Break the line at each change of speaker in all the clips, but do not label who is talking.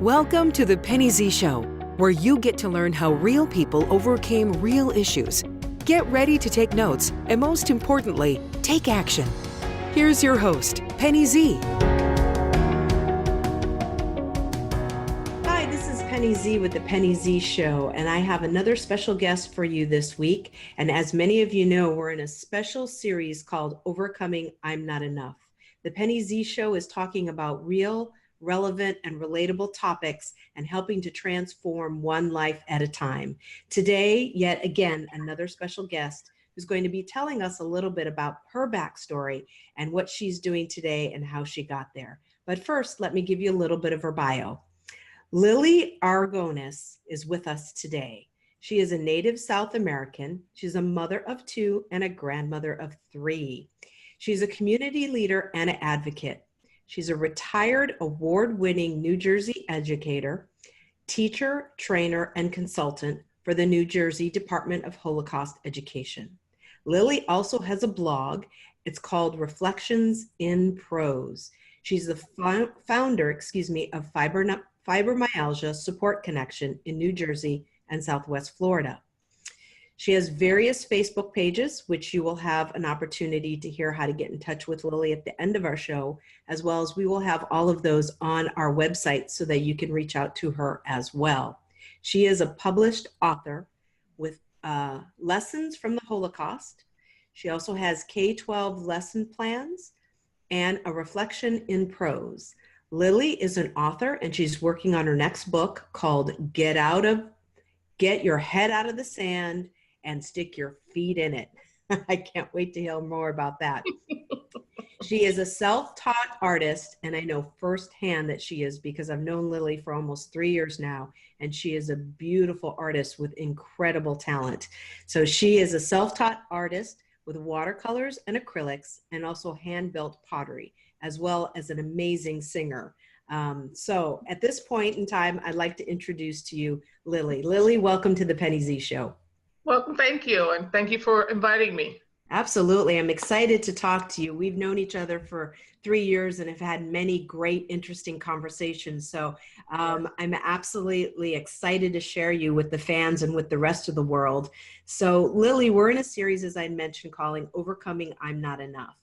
Welcome to the Penny Z Show, where you get to learn how real people overcame real issues. Get ready to take notes and, most importantly, take action. Here's your host, Penny Z.
Hi, this is Penny Z with the Penny Z Show, and I have another special guest for you this week. And as many of you know, we're in a special series called Overcoming I'm Not Enough. The Penny Z Show is talking about real, relevant, and relatable topics and helping to transform one life at a time. Today, yet again, another special guest who's going to be telling us a little bit about her backstory and what she's doing today and how she got there. But first, let me give you a little bit of her bio. Lillian Aragones is with us today. She is a native South American. She's a mother of two and a grandmother of three. She's a community leader and an advocate. She's a retired award-winning New Jersey educator, teacher, trainer, and consultant for the New Jersey Department of Holocaust Education. Lily also has a blog. It's called Reflections in Prose. She's the founder of Fibromyalgia Support Connection in New Jersey and Southwest Florida. She has various Facebook pages, which you will have an opportunity to hear how to get in touch with Lily at the end of our show, as well as we will have all of those on our website so that you can reach out to her as well. She is a published author with lessons from the Holocaust. She also has K-12 lesson plans and a reflection in prose. Lily is an author, and she's working on her next book called Get Your Head Out of the Sand and Stick Your Feet in It. I can't wait to hear more about that. She is a self-taught artist, and I know firsthand that she is because I've known Lily for almost 3 years now, and she is a beautiful artist with incredible talent. So she is a self-taught artist with watercolors and acrylics and also hand-built pottery, as well as an amazing singer. So at this point in time, I'd like to introduce to you Lily. Lily, welcome to the Penny Z Show.
Well, thank you, and thank you for inviting me.
Absolutely. I'm excited to talk to you. We've known each other for 3 years and have had many great, interesting conversations. So I'm absolutely excited to share you with the fans and with the rest of the world. So Lily, we're in a series, as I mentioned, calling Overcoming I'm Not Enough.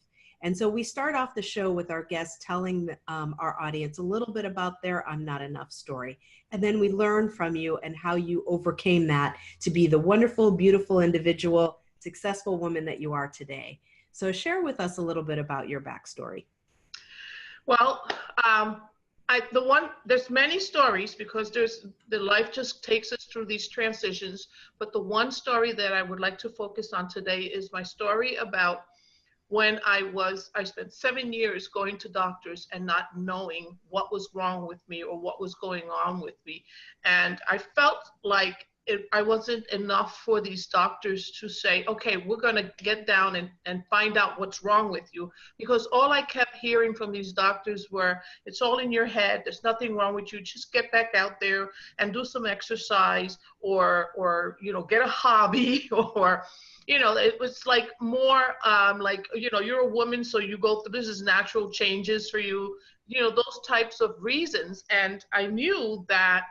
And so we start off the show with our guests telling our audience a little bit about their I'm Not Enough story. And then we learn from you and how you overcame that to be the wonderful, beautiful individual, successful woman that you are today. So share with us a little bit about your backstory.
Well, there's many stories because the life just takes us through these transitions. But the one story that I would like to focus on today is my story about when I spent 7 years going to doctors and not knowing what was wrong with me or what was going on with me. And I felt like I wasn't enough for these doctors to say, okay, we're going to get down and find out what's wrong with you. Because all I kept hearing from these doctors were, it's all in your head. There's nothing wrong with you. Just get back out there and do some exercise or get a hobby or, it was like more you're a woman, so you go through, this is natural changes for you, those types of reasons. And I knew that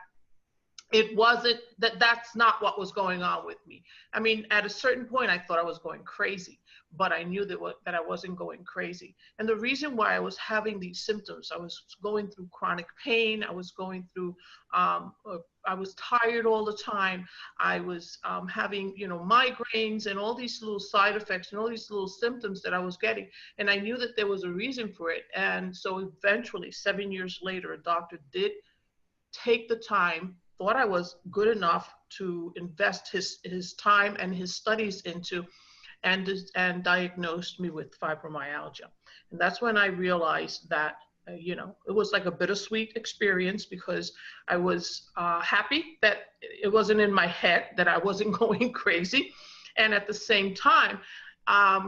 that's not what was going on with me. I mean, at a certain point, I thought I was going crazy, but I knew that I wasn't going crazy. And the reason why I was having these symptoms, I was going through chronic pain. I was going through, I was tired all the time. I was having, migraines and all these little side effects and all these little symptoms that I was getting. And I knew that there was a reason for it. And so eventually, 7 years later, a doctor did take the time, thought I was good enough to invest his time and his studies into, and diagnosed me with fibromyalgia. And that's when I realized that, it was like a bittersweet experience because I was happy that it wasn't in my head, that I wasn't going crazy. And at the same time,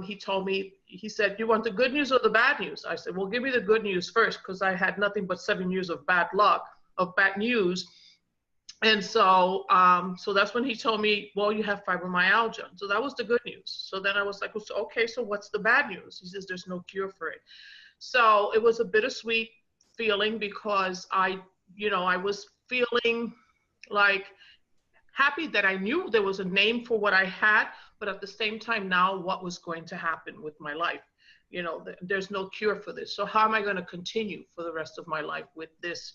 he said, you want the good news or the bad news? I said, well, give me the good news first, because I had nothing but 7 years of bad luck, of bad news. And so that's when he told me, well, you have fibromyalgia. So that was the good news. So then I was like, well, okay, so what's the bad news? He says, there's no cure for it. So it was a bittersweet feeling because I was feeling like happy that I knew there was a name for what I had, but at the same time now what was going to happen with my life. You know, there's no cure for this. So how am I going to continue for the rest of my life with this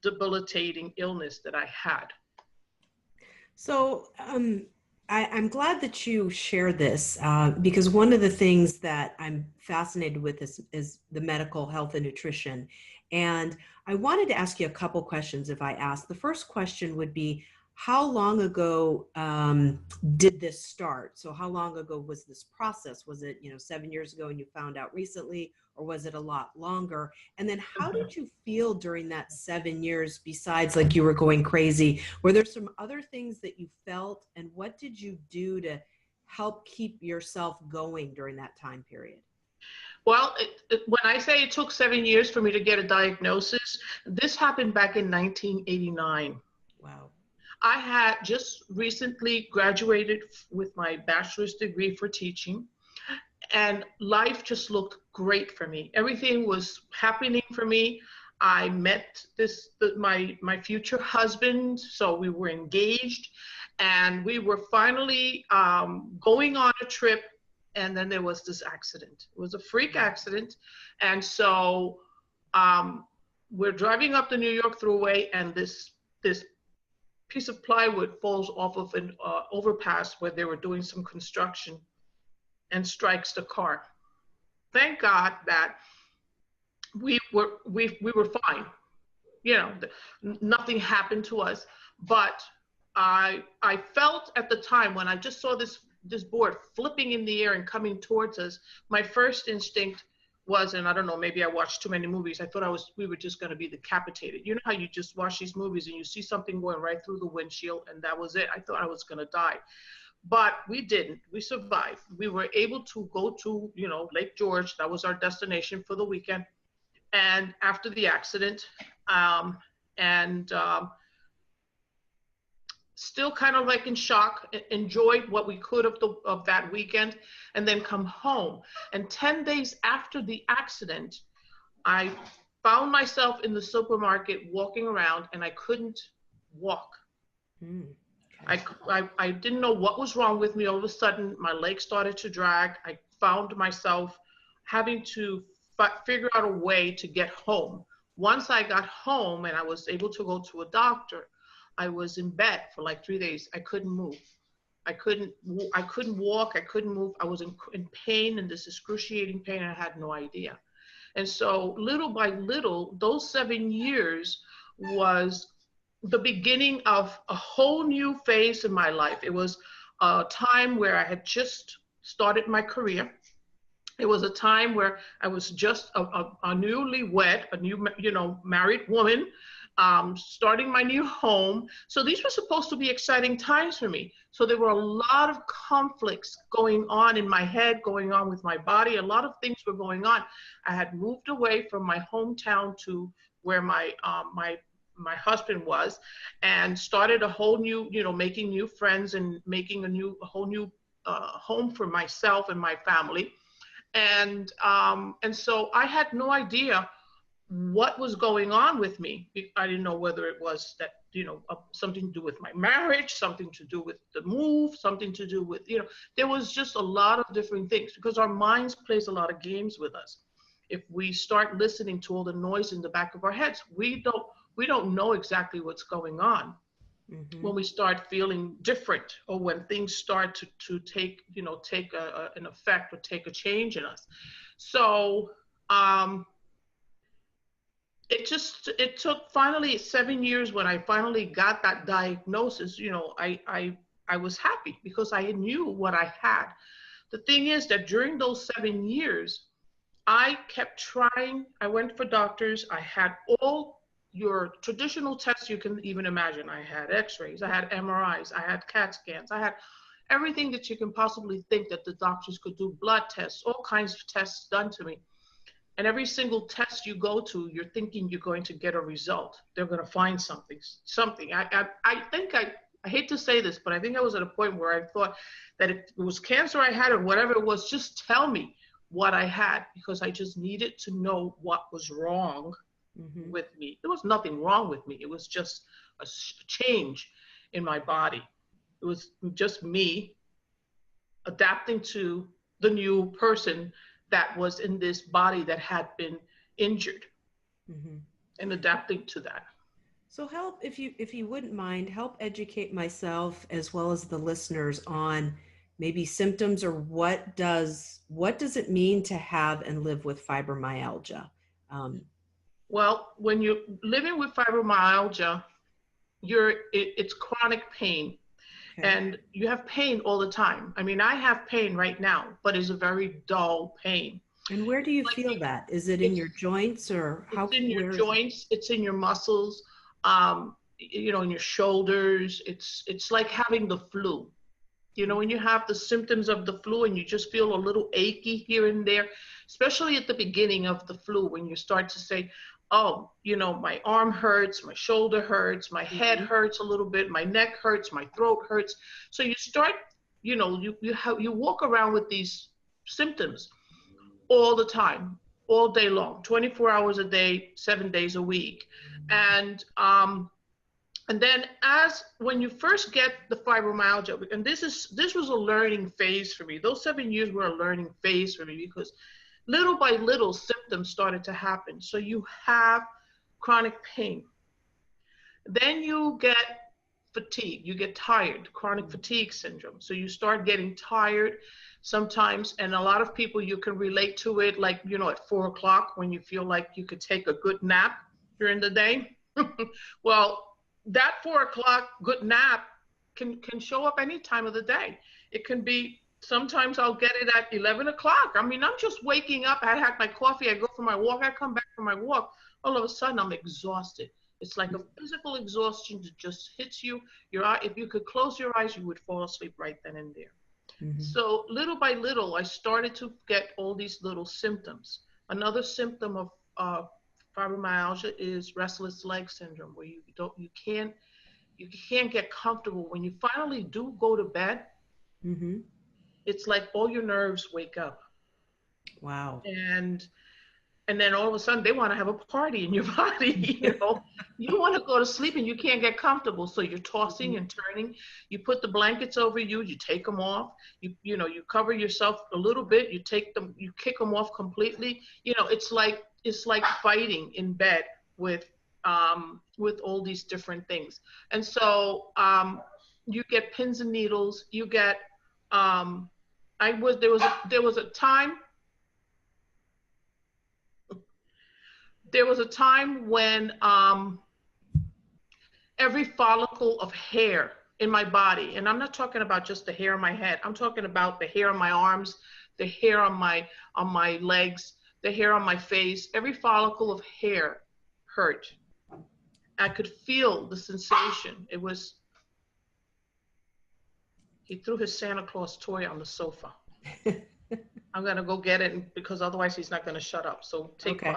debilitating illness that I had?
So I'm glad that you share this because one of the things that I'm fascinated with is the medical health and nutrition. And I wanted to ask you a couple questions if I ask. The first question would be, how long ago did this start? So how long ago was this process? Was it, 7 years ago and you found out recently, or was it a lot longer? And then how did you feel during that 7 years besides like you were going crazy? Were there some other things that you felt, and what did you do to help keep yourself going during that time period?
Well, when I say it took 7 years for me to get a diagnosis, this happened back in 1989.
Wow.
I had just recently graduated with my bachelor's degree for teaching, and life just looked great for me. Everything was happening for me. I met my future husband, so we were engaged, and we were finally going on a trip, and then there was this accident. It was a freak accident, and so we're driving up the New York Thruway, and this piece of plywood falls off of an overpass where they were doing some construction and strikes the car. Thank God that we were fine. Nothing happened to us. But I felt at the time when I just saw this board flipping in the air and coming towards us, my first instinct was, and I don't know, maybe I watched too many movies, I thought we were just going to be decapitated. You know how you just watch these movies and you see something going right through the windshield, and that was it. I thought I was going to die. But we didn't. We survived. We were able to go to, Lake George. That was our destination for the weekend. And after the accident, still kind of like in shock, enjoyed what we could of that weekend, and then come home. And 10 days after the accident, I found myself in the supermarket walking around, and I couldn't walk. I didn't know what was wrong with me. All of a sudden, my legs started to drag. I found myself having to figure out a way to get home. Once I got home and I was able to go to a doctor, I was in bed for like 3 days. I couldn't move. I couldn't walk. I couldn't move. I was in pain, in this excruciating pain. And I had no idea. And so little by little, those 7 years was the beginning of a whole new phase in my life. It was a time where I had just started my career. It was a time where I was just a newlywed, a new, married woman, starting my new home. So these were supposed to be exciting times for me. So there were a lot of conflicts going on in my head, going on with my body. A lot of things were going on. I had moved away from my hometown to where my husband was, and started a whole new, making new friends and making a whole new home for myself and my family. And so I had no idea what was going on with me. I didn't know whether it was that, something to do with my marriage, something to do with the move, something to do with, there was just a lot of different things, because our minds plays a lot of games with us. If we start listening to all the noise in the back of our heads, we don't know exactly what's going on. Mm-hmm. When we start feeling different, or when things start to take, an effect or take a change in us. So it took finally 7 years. When I finally got that diagnosis, I was happy because I knew what I had. The thing is that during those 7 years, I kept trying. I went for doctors. I had all your traditional tests you can even imagine. I had x-rays, I had MRIs, I had CAT scans, I had everything that you can possibly think that the doctors could do, blood tests, all kinds of tests done to me. And every single test you go to, you're thinking you're going to get a result. They're going to find something. I think I hate to say this, but I think I was at a point where I thought that if it was cancer I had or whatever it was, just tell me what I had, because I just needed to know what was wrong
Mm-hmm.
with me. There was nothing wrong with me. It was just a change in my body. It was just me adapting to the new person that was in this body that had been injured,
Mm-hmm.
and adapting to that.
So help, if you wouldn't mind, help educate myself as well as the listeners on maybe symptoms, or what does it mean to have and live with fibromyalgia?
Well, when you're living with fibromyalgia, it's chronic pain.
Okay.
And you have pain all the time. I mean, I have pain right now, but it's a very dull pain.
And where do you
Like
feel that? Is it in your joints, or how?
It's in your
Where is it?
joints, it's in your muscles, in your shoulders. It's like having the flu. You know, when you have the symptoms of the flu and you just feel a little achy here and there, especially at the beginning of the flu, when you start to say, oh, my arm hurts, my shoulder hurts, my head hurts a little bit, my neck hurts, my throat hurts. So you start, you walk around with these symptoms all the time, all day long, 24 hours a day, 7 days a week. And then when you first get the fibromyalgia, and this was a learning phase for me. Those 7 years were a learning phase for me, because little by little symptoms started to happen. So you have chronic pain. Then you get fatigue, you get tired, chronic fatigue syndrome. So you start getting tired sometimes, and a lot of people, you can relate to it, like, at 4 o'clock when you feel like you could take a good nap during the day. Well, that 4 o'clock good nap can show up any time of the day. It can be, sometimes I'll get it at 11 o'clock. I mean, I'm just waking up, I had my coffee, I go for my walk, I come back from my walk, all of a sudden I'm exhausted. It's like a physical exhaustion that just hits you. Your eye, if you could close your eyes, you would fall asleep right then and there.
Mm-hmm.
So little by little, I started to get all these little symptoms. Another symptom of fibromyalgia is restless leg syndrome, where you can't get comfortable. When you finally do go to bed,
Mm-hmm.
it's like all your nerves wake up.
Wow.
And then all of a sudden they want to have a party in your body. You want to go to sleep and you can't get comfortable, so you're tossing and turning. You put the blankets over you, you take them off, you cover yourself a little bit, you kick them off completely. It's like fighting in bed with all these different things. And so you get pins and needles, you get there was a time when every follicle of hair in my body, and I'm not talking about just the hair on my head, I'm talking about the hair on my arms, the hair on my legs, the hair on my face, every follicle of hair hurt. I could feel the sensation. He threw his Santa Claus toy on the sofa. I'm gonna go get it, because otherwise he's not gonna shut up. So take 5.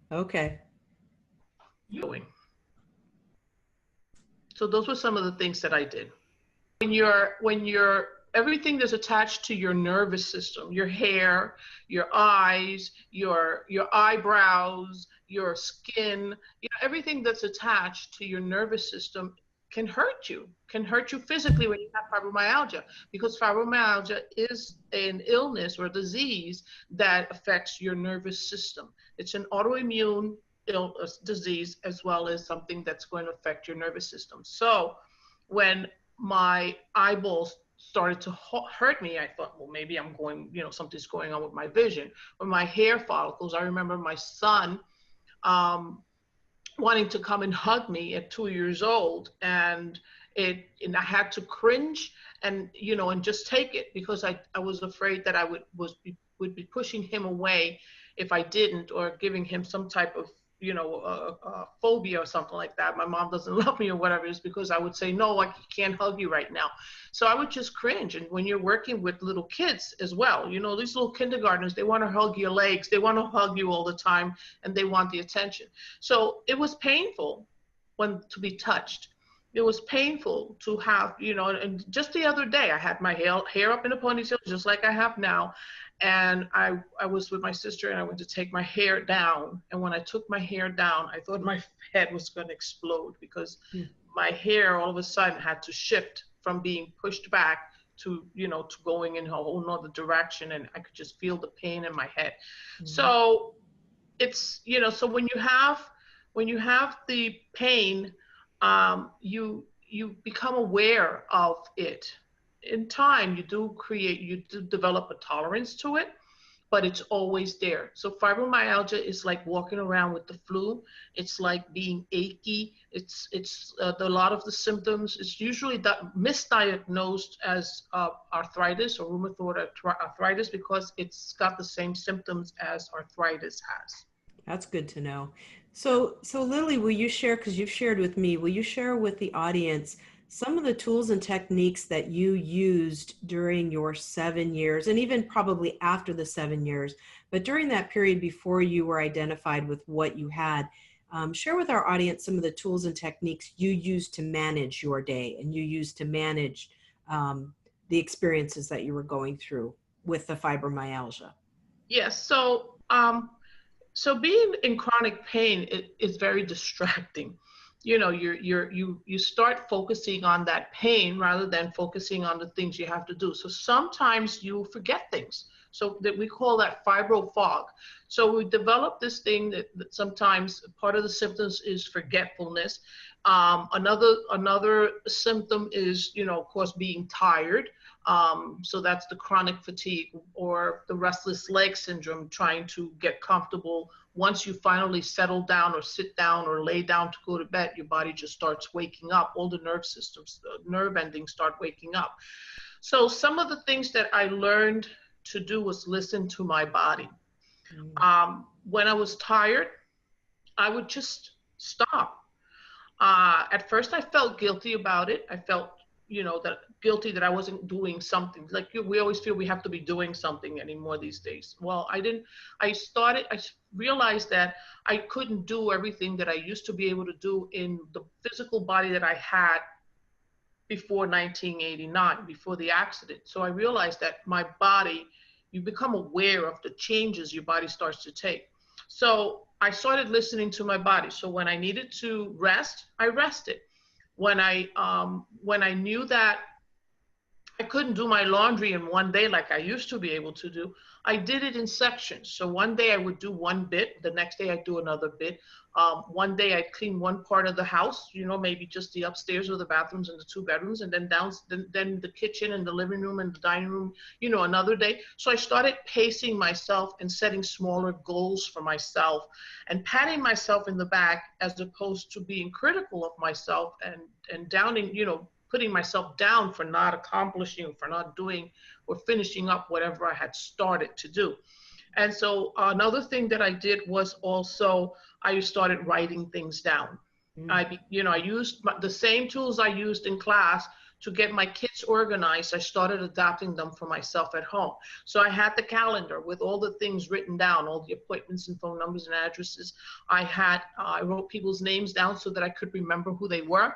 Okay.
So those were some of the things that I did. When you're everything that's attached to your nervous system, your hair, your eyes, your eyebrows, your skin, everything that's attached to your nervous system can hurt you physically when you have fibromyalgia, because fibromyalgia is an illness or disease that affects your nervous system. It's an autoimmune disease, as well as something that's going to affect your nervous system. So when my eyeballs started to hurt me, I thought, well, maybe I'm going, something's going on with my vision. Or my hair follicles, I remember my son wanting to come and hug me at 2 years old, and I had to cringe and just take it, because I was afraid that I would be pushing him away if I didn't, or giving him some type of phobia or something like that. My mom doesn't love me or whatever it is, because I would say, no, I can't hug you right now. So I would just cringe. And when you're working with little kids as well, these little kindergartners, they want to hug your legs, they want to hug you all the time, and they want the attention. So it was painful to be touched. It was painful to have, and just the other day I had my hair up in a ponytail, just like I have now. And I was with my sister, and I went to take my hair down. And when I took my hair down, I thought my head was going to explode, because my hair all of a sudden had to shift from being pushed back to, to going in a whole nother direction. And I could just feel the pain in my head. So it's, so when you have the pain, you become aware of it. In time, you do develop a tolerance to it, but it's always there. So fibromyalgia is like walking around with the flu. It's like being achy. It's a lot of the symptoms. It's usually misdiagnosed as arthritis or rheumatoid arthritis, because it's got the same symptoms as arthritis has.
That's good to know. So Lily, will you share, because you've shared with me, will you share with the audience some of the tools and techniques that you used during your 7 years, and even probably after the 7 years, but during that period before you were identified with what you had? Share with our audience some of the tools and techniques you used to manage your day, and you used to manage the experiences that you were going through with the fibromyalgia.
Yes. So being in chronic pain is very distracting. You start focusing on that pain rather than focusing on the things you have to do. So sometimes you forget things. So that we call that fibro fog. So we develop this thing that sometimes part of the symptoms is forgetfulness. Another symptom is, of course, being tired. So that's the chronic fatigue, or the restless leg syndrome, trying to get comfortable. Once you finally settle down or sit down or lay down to go to bed, your body just starts waking up. All the nerve systems, the nerve endings start waking up. So some of the things that I learned to do was listen to my body. When I was tired, I would just stop. At first I felt guilty about it. I felt, that guilty that I wasn't doing something. Like we always feel we have to be doing something anymore these days. Well, I didn't. I realized that I couldn't do everything that I used to be able to do in the physical body that I had before 1989, before the accident. So I realized that my body, you become aware of the changes your body starts to take. So I started listening to my body. So when I needed to rest, I rested. When I knew that I couldn't do my laundry in one day like I used to be able to do, I did it in sections. So one day I would do one bit, the next day I'd do another bit. One day I'd clean one part of the house, maybe just the upstairs or the bathrooms and the 2 bedrooms, and then then the kitchen and the living room and the dining room, another day. So I started pacing myself and setting smaller goals for myself and patting myself in the back, as opposed to being critical of myself and downing, putting myself down for not accomplishing, for not doing or finishing up whatever I had started to do. And so another thing that I did was also I started writing things down. I used the same tools I used in class to get my kids organized. I started adapting them for myself at home. So I had the calendar with all the things written down, all the appointments and phone numbers and addresses. I wrote people's names down so that I could remember who they were.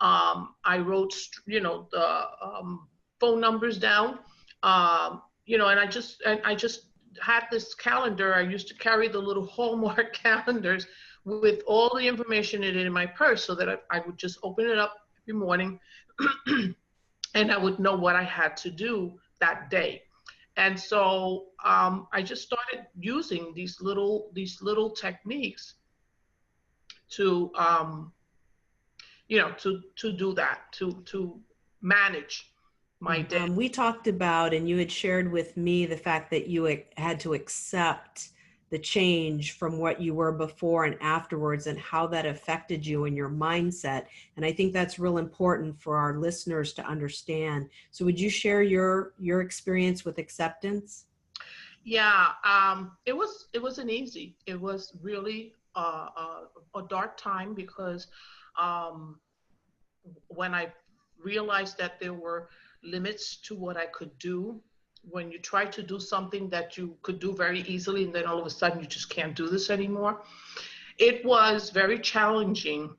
I wrote, the phone numbers down, and I just had this calendar. I used to carry the little Hallmark calendars with all the information in my purse, so that I would just open it up every morning and I would know what I had to do that day. And so I just started using these little techniques to to do that, to manage my day.
We talked about, and you had shared with me, the fact that you had to accept the change from what you were before and afterwards, and how that affected you and your mindset. And I think that's real important for our listeners to understand. So would you share your experience with acceptance?
Yeah, it wasn't easy. It was really a dark time, because when I realized that there were limits to what I could do, when you try to do something that you could do very easily, and then all of a sudden you just can't do this anymore, it was very challenging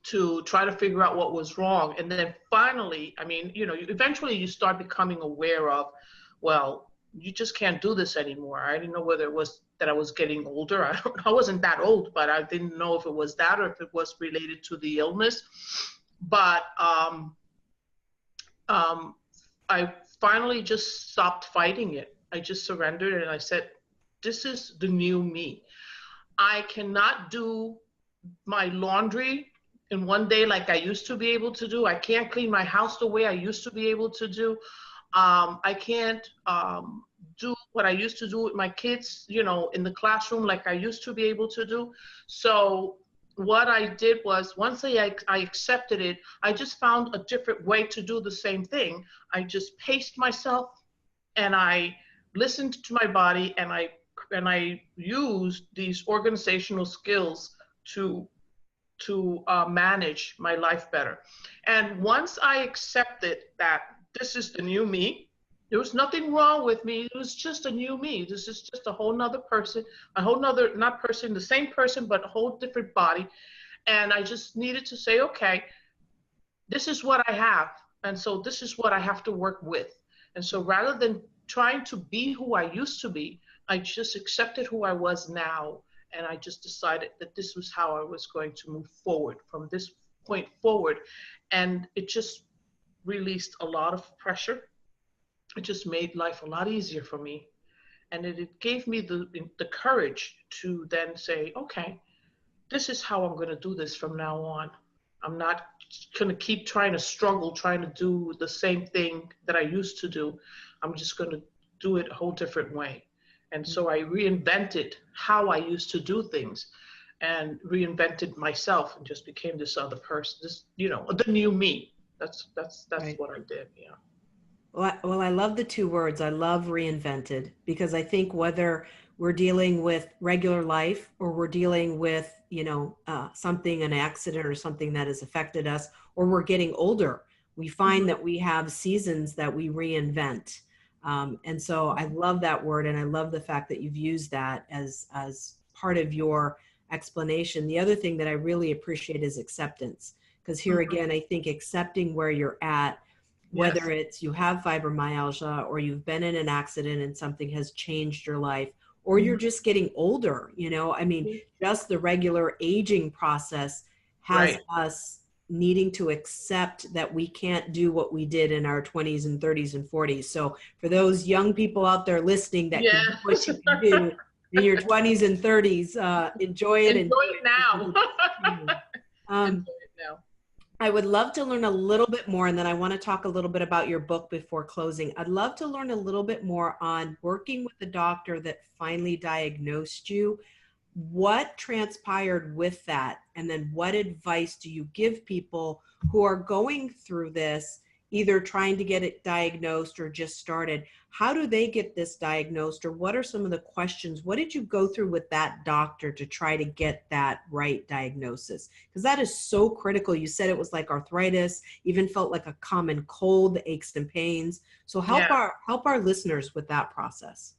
to try to figure out what was wrong. And then finally, eventually you start becoming aware of, well, you just can't do this anymore. I didn't know whether it was that I was getting older. I wasn't that old, but I didn't know if it was that or if it was related to the illness. But I finally just stopped fighting it. I just surrendered and I said, this is the new me. I cannot do my laundry in one day like I used to be able to do. I can't clean my house the way I used to be able to do. I can't do what I used to do with my kids, you know, in the classroom like I used to be able to do. So what I did was, once I accepted it, I just found a different way to do the same thing. I just paced myself and I listened to my body, and I used these organizational skills to manage my life better. And once I accepted that this is the new me, there was nothing wrong with me. It was just a new me. This is just a whole nother person, a whole nother, not person, the same person, but a whole different body. And I just needed to say, okay, this is what I have. And so this is what I have to work with. And so rather than trying to be who I used to be, I just accepted who I was now. And I just decided that this was how I was going to move forward from this point forward. And it just released a lot of pressure. It just made life a lot easier for me. And it gave me the courage to then say, okay, this is how I'm going to do this from now on. I'm not going to keep trying to struggle, trying to do the same thing that I used to do. I'm just going to do it a whole different way. And so I reinvented how I used to do things and reinvented myself and just became this other person, this, you know, the new me. That's right. What I did. Yeah.
Well, I love the two words. I love reinvented, because I think whether we're dealing with regular life or we're dealing with, you know, something, an accident or something that has affected us, or we're getting older, we find that we have seasons that we reinvent. And so I love that word. And I love the fact that you've used that as part of your explanation. The other thing that I really appreciate is acceptance, because here again, I think accepting where you're at, whether it's you have fibromyalgia or you've been in an accident and something has changed your life, or you're just getting older, you know, I mean, just the regular aging process has us needing to accept that we can't do what we did in our 20s and 30s and 40s. So for those young people out there listening that can do what you can do in your 20s and 30s, enjoy it.
Enjoy it now.
Enjoy it now. I would love to learn a little bit more, and then I want to talk a little bit about your book before closing. I'd love to learn a little bit more on working with the doctor that finally diagnosed you. What transpired with that? And then what advice do you give people who are going through this, either trying to get it diagnosed or just started? How do they get this diagnosed, or what are some of the questions? What did you go through with that doctor to try to get that right diagnosis? Because that is so critical. You said it was like arthritis, even felt like a common cold, the aches and pains. So help our listeners with that process.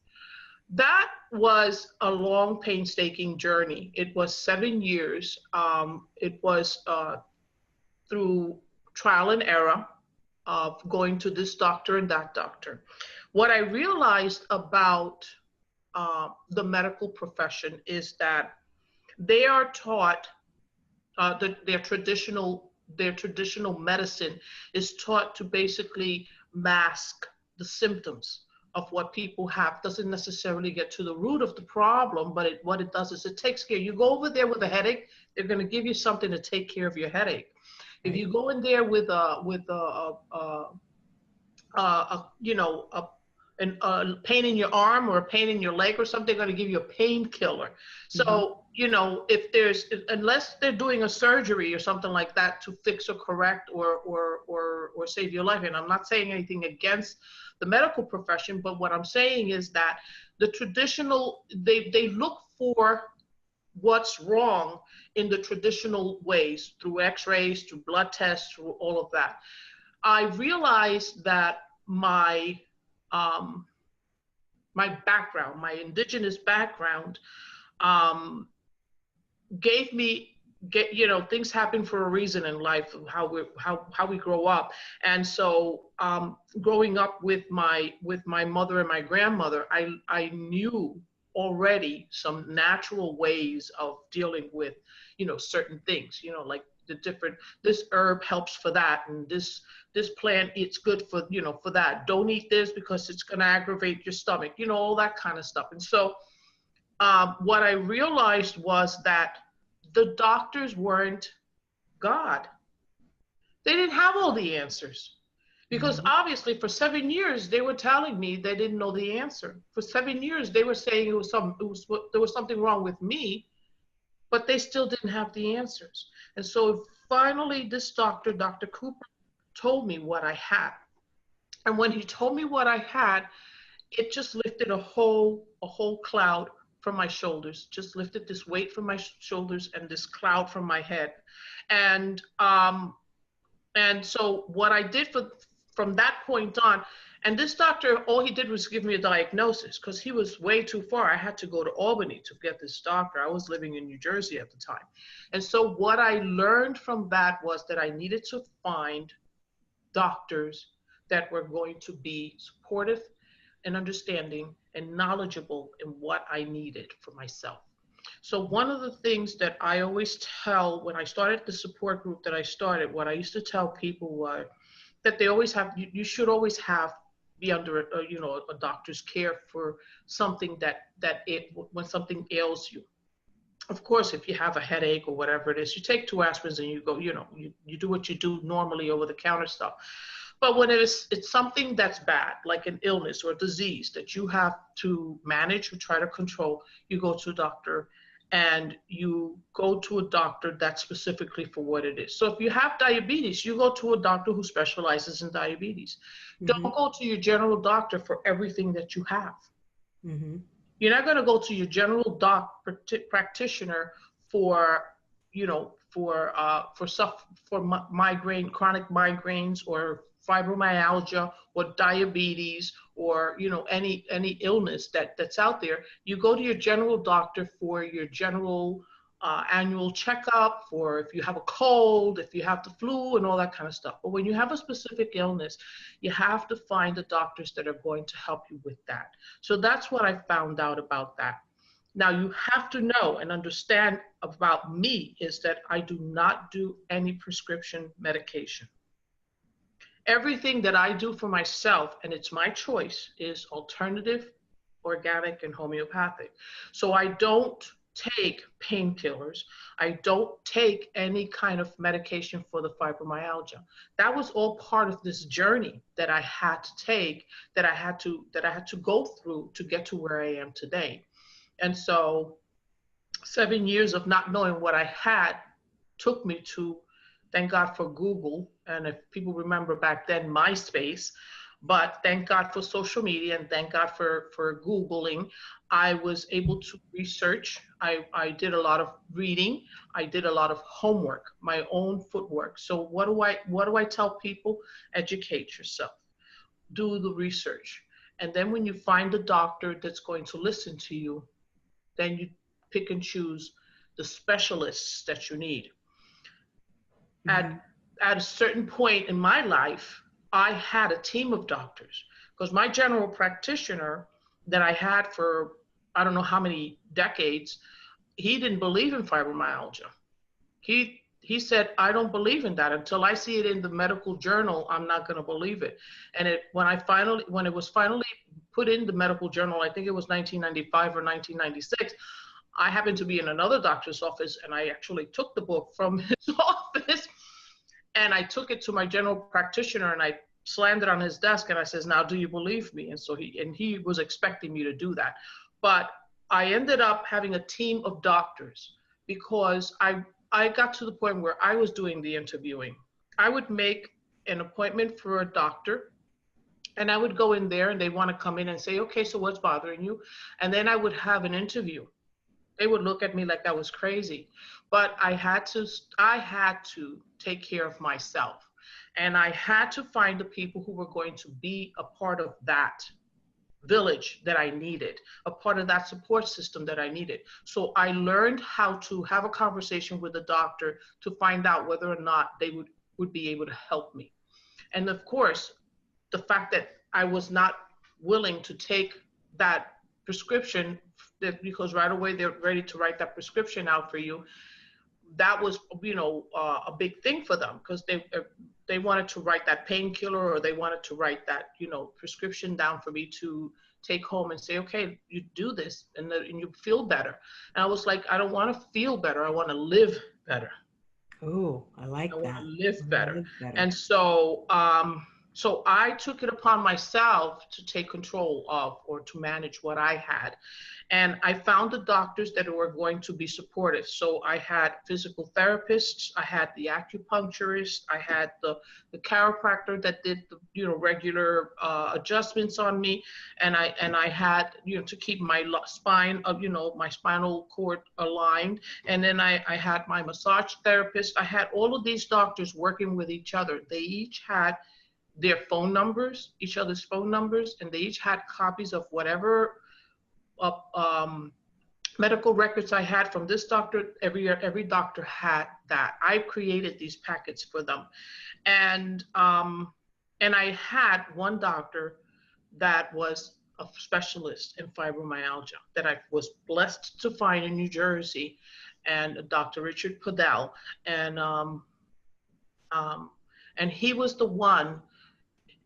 That was a long, painstaking journey. It was 7 years. It was through trial and error of going to this doctor and that doctor. What I realized about the medical profession is that they are taught that their traditional medicine is taught to basically mask the symptoms of what people have. Doesn't necessarily get to the root of the problem, but what it does is it takes care. You go over there with a headache, they're going to give you something to take care of your headache. If you go in there with a pain in your arm or a pain in your leg or something, they're going to give you a painkiller. So, you know, unless they're doing a surgery or something like that to fix or correct or save your life, and I'm not saying anything against the medical profession, but what I'm saying is that the traditional, they look for what's wrong in the traditional ways, through x-rays, through blood tests, through all of that. I realized that my background, my indigenous background, gave me things happen for a reason in life, how we grow up. And so growing up with my mother and my grandmother, I knew already some natural ways of dealing with, certain things, like this herb helps for that, and this plant, it's good for, for that. Don't eat this because it's going to aggravate your stomach, all that kind of stuff. And so what I realized was that the doctors weren't God. They didn't have all the answers. Because obviously for 7 years, they were telling me they didn't know the answer. For 7 years, they were saying there was something wrong with me, but they still didn't have the answers. And so finally, this doctor, Dr. Cooper, told me what I had. And when he told me what I had, it just lifted a whole cloud from my shoulders, just lifted this weight from my shoulders and this cloud from my head. And so what I did from that point on, and this doctor, all he did was give me a diagnosis, because he was way too far. I had to go to Albany to get this doctor. I was living in New Jersey at the time. And so what I learned from that was that I needed to find doctors that were going to be supportive and understanding and knowledgeable in what I needed for myself. So one of the things that I always tell when I started the support group that I started, what I used to tell people was that they always have, you should always be under a doctor's care for something when something ails you. Of course, if you have a headache or whatever it is, you take 2 aspirins and you go, you do what you do normally over the counter stuff. But when it's something that's bad, like an illness or a disease that you have to manage or try to control, you go to a doctor, and you go to a doctor that's specifically for what it is. So if you have diabetes, you go to a doctor who specializes in diabetes. Don't go to your general doctor for everything that you have. You're not going to go to your general practitioner for migraine, chronic migraines, or fibromyalgia, or diabetes, or any illness that's out there. You go to your general doctor for your general annual checkup, for if you have a cold, if you have the flu, and all that kind of stuff. But when you have a specific illness, you have to find the doctors that are going to help you with that. So that's what I found out about that. Now, you have to know and understand about me is that I do not do any prescription medication. Everything that I do for myself, and it's my choice, is alternative, organic, and homeopathic. So I don't take painkillers. I don't take any kind of medication for the fibromyalgia. That was all part of this journey that I had to take, that I had to go through to get to where I am today. And so 7 years of not knowing what I had took me to, thank God for Google, and if people remember back then, MySpace, but thank God for social media, and thank God for Googling. I was able to research. I did a lot of reading. I did a lot of homework, my own footwork. So what do I tell people? Educate yourself. Do the research. And then when you find a doctor that's going to listen to you, then you pick and choose the specialists that you need. At a certain point in my life, I had a team of doctors, because my general practitioner that I had for I don't know how many decades, he didn't believe in fibromyalgia. He said, I don't believe in that. Until I see it in the medical journal, I'm not going to believe it. And when it was finally put in the medical journal, I think it was 1995 or 1996, I happened to be in another doctor's office, and I actually took the book from his office, and I took it to my general practitioner, and I slammed it on his desk, and I says, now, do you believe me? And so he was expecting me to do that. But I ended up having a team of doctors, because I got to the point where I was doing the interviewing. I would make an appointment for a doctor, and I would go in there, and they want to come in and say, okay, so what's bothering you? And then I would have an interview. They would look at me like I was crazy, but I had to take care of myself. And I had to find the people who were going to be a part of that village that I needed, a part of that support system that I needed. So I learned how to have a conversation with a doctor to find out whether or not they would be able to help me. And of course, the fact that I was not willing to take that prescription, because right away they're ready to write that prescription out for you, that was, a big thing for them, because they wanted to write that painkiller, or they wanted to write that, prescription down for me to take home and say, okay, you do this and you feel better. And I was like, I don't want to feel better. I want to live better.
Oh, I like that.
I want to live better.
Live better.
And so, so I took it upon myself to take control of, or to manage what I had. And I found the doctors that were going to be supportive. So I had physical therapists, I had the acupuncturist, I had the chiropractor that did the regular adjustments on me, and I had to keep my spine, my spinal cord aligned. And then I had my massage therapist. I had all of these doctors working with each other. They each had their phone numbers, each other's phone numbers, and they each had copies of whatever medical records I had from this doctor. Every doctor had that. I created these packets for them. And I had one doctor that was a specialist in fibromyalgia that I was blessed to find in New Jersey, and Dr. Richard Podell. And he was the one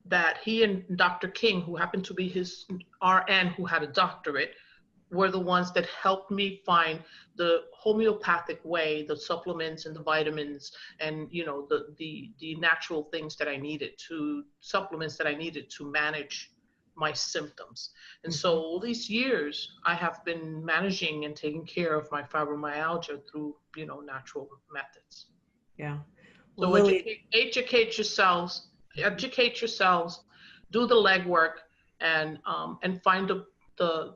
that he and Dr. King, who happened to be his RN, who had a doctorate, were the ones that helped me find the homeopathic way, the supplements and the vitamins, and the natural things that I needed, supplements that I needed to manage my symptoms. And so all these years I have been managing and taking care of my fibromyalgia through natural methods.
Yeah.
So Lily, educate yourselves, do the legwork, and find the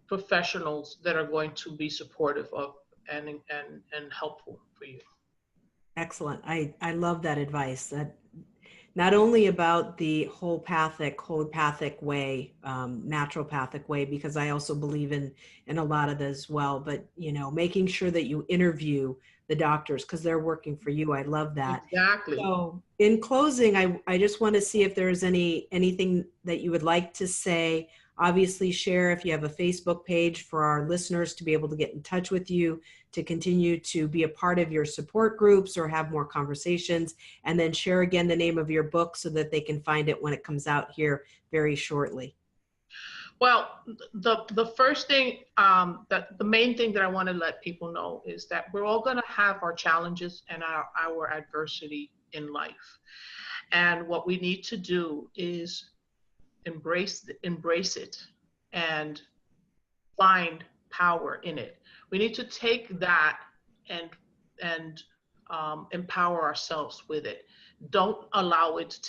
professionals that are going to be supportive of and helpful for you.
Excellent. I love that advice. That not only about the homeopathic way, naturopathic way, because I also believe in a lot of this as well, but making sure that you interview the doctors, because they're working for you. I love that.
Exactly.
So in closing, I just want to see if there's anything that you would like to say. Obviously, share if you have a Facebook page for our listeners to be able to get in touch with you, to continue to be a part of your support groups or have more conversations, and then share again the name of your book so that they can find it when it comes out here very shortly.
Well, the first thing, the main thing that I want to let people know is that we're all going to have our challenges and our adversity in life. And what we need to do is embrace it and find power in it. We need to take that and empower ourselves with it. Don't allow it to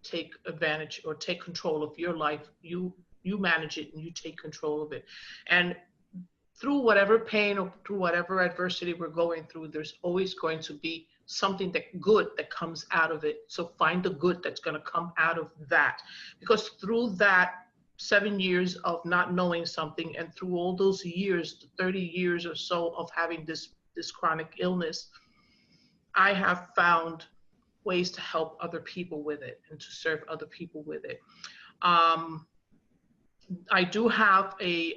take advantage or take control of your life. You manage it and you take control of it. And through whatever pain or through whatever adversity we're going through, there's always going to be something good that comes out of it. So find the good that's going to come out of that. Because through that 7 years of not knowing something, and through all those years, 30 years or so of having this chronic illness, I have found ways to help other people with it and to serve other people with it. I do have a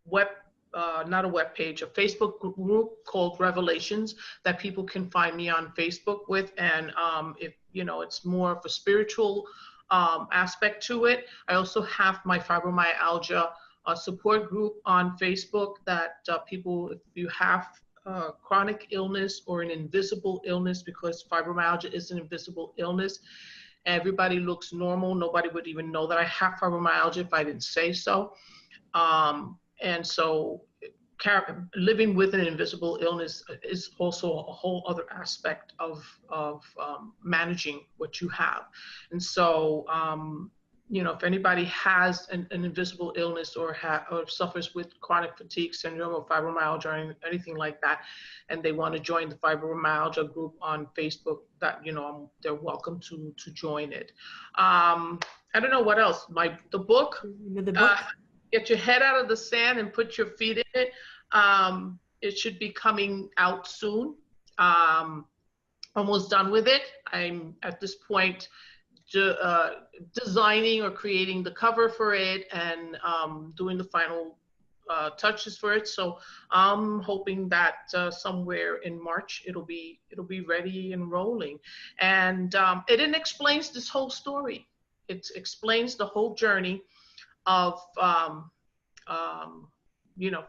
web, not a web page, a Facebook group called Revelations that people can find me on Facebook with. And if it's more of a spiritual aspect to it. I also have my Fibromyalgia Support Group on Facebook that people, if you have chronic illness or an invisible illness, because fibromyalgia is an invisible illness, everybody looks normal. Nobody would even know that I have fibromyalgia if I didn't say so. And so living with an invisible illness is also a whole other aspect of managing what you have. And so if anybody has an invisible illness or suffers with chronic fatigue syndrome or fibromyalgia or anything like that, and they want to join the fibromyalgia group on Facebook, that they're welcome to join it. I don't know what else. The book. Get your head out of the sand and put your feet in it. It should be coming out soon. Almost done with it. I'm at this point designing or creating the cover for it and doing the final touches for it. So I'm hoping that somewhere in March it'll be ready and rolling. And it explains this whole story. It explains the whole journey of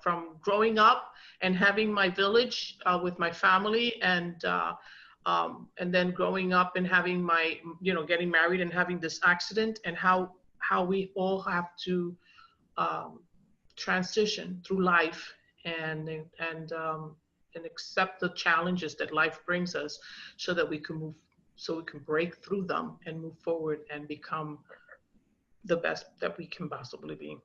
from growing up and having my village with my family, and then growing up and having my, getting married and having this accident, and how we all have to transition through life and accept the challenges that life brings us, so that we can break through them and move forward and become the best that we can possibly be.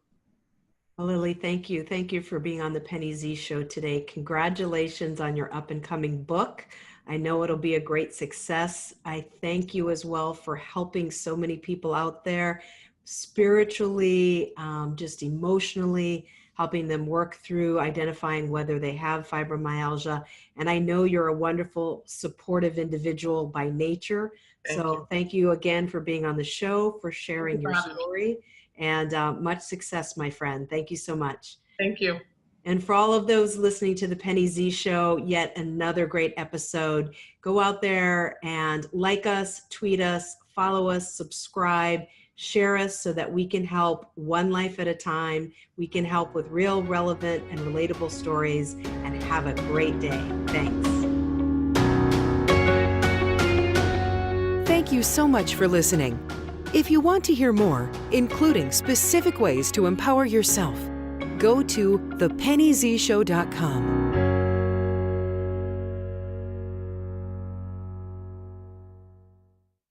Well, Lily, thank you. Thank you for being on the Penny Z Show today. Congratulations on your up and coming book. I know it'll be a great success. I thank you as well for helping so many people out there spiritually, just emotionally, helping them work through identifying whether they have fibromyalgia. And I know you're a wonderful, supportive individual by nature. So thank you again for being on the show, for sharing your story, and much success, my friend. Thank you so much.
Thank you.
And for all of those listening to the Penny Z Show, yet another great episode. Go out there and like us, tweet us, follow us, subscribe, share us, so that we can help one life at a time. We can help with real, relevant, and relatable stories. And have a great day. Thanks.
Thank you so much for listening. If you want to hear more, including specific ways to empower yourself, go to thepennyzshow.com.